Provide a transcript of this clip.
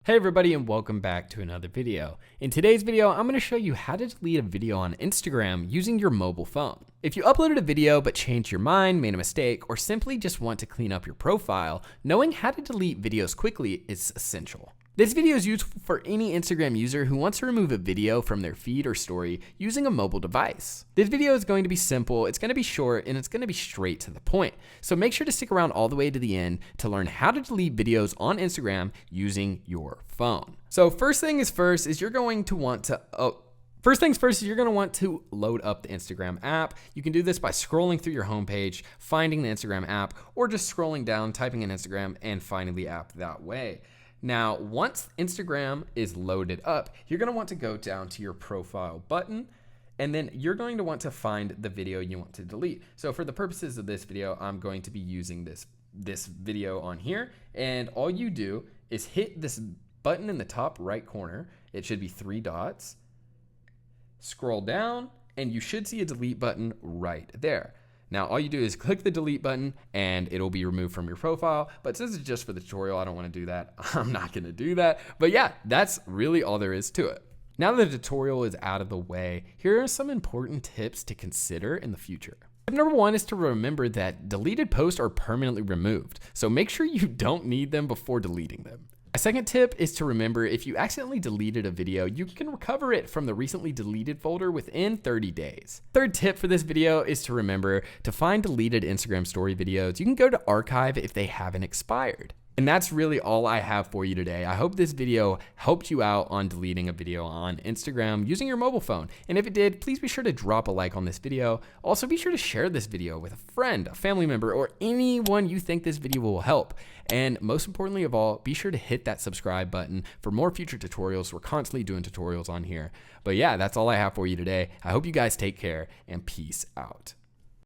Hey everybody, and welcome back to another video. In today's video, I'm going to show you how to delete a video on Instagram using your mobile phone. If you uploaded a video but changed your mind, made a mistake, or simply just want to clean up your profile, knowing how to delete videos quickly is essential. This video is useful for any Instagram user who wants to remove a video from their feed or story using a mobile device. This video is going to be simple, it's going to be short, and it's going to be straight to the point. So make sure to stick around all the way to the end to learn how to delete videos on Instagram using your phone. So first things first is you're going to want to load up the Instagram app. You can do this by scrolling through your homepage, finding the Instagram app, or just scrolling down, typing in Instagram, and finding the app that way. Now, once Instagram is loaded up, you're going to want to go down to your profile button, and then you're going to want to find the video you want to delete. So for the purposes of this video, I'm going to be using this video on here, and all you do is hit this button in the top right corner. It should be 3 dots. Scroll down, and you should see a delete button right there. Now, all you do is click the delete button and it'll be removed from your profile. But since it's just for the tutorial, I don't want to do that. I'm not going to do that. But yeah, that's really all there is to it. Now that the tutorial is out of the way, here are some important tips to consider in the future. Tip number 1 is to remember that deleted posts are permanently removed. So make sure you don't need them before deleting them. A second tip is to remember if you accidentally deleted a video, you can recover it from the recently deleted folder within 30 days. Third tip for this video is to remember to find deleted Instagram story videos. You can go to archive if they haven't expired. And that's really all I have for you today. I hope this video helped you out on deleting a video on Instagram using your mobile phone. And if it did, please be sure to drop a like on this video. Also, be sure to share this video with a friend, a family member, or anyone you think this video will help. And most importantly of all, be sure to hit that subscribe button for more future tutorials. We're constantly doing tutorials on here. But yeah, that's all I have for you today. I hope you guys take care and peace out.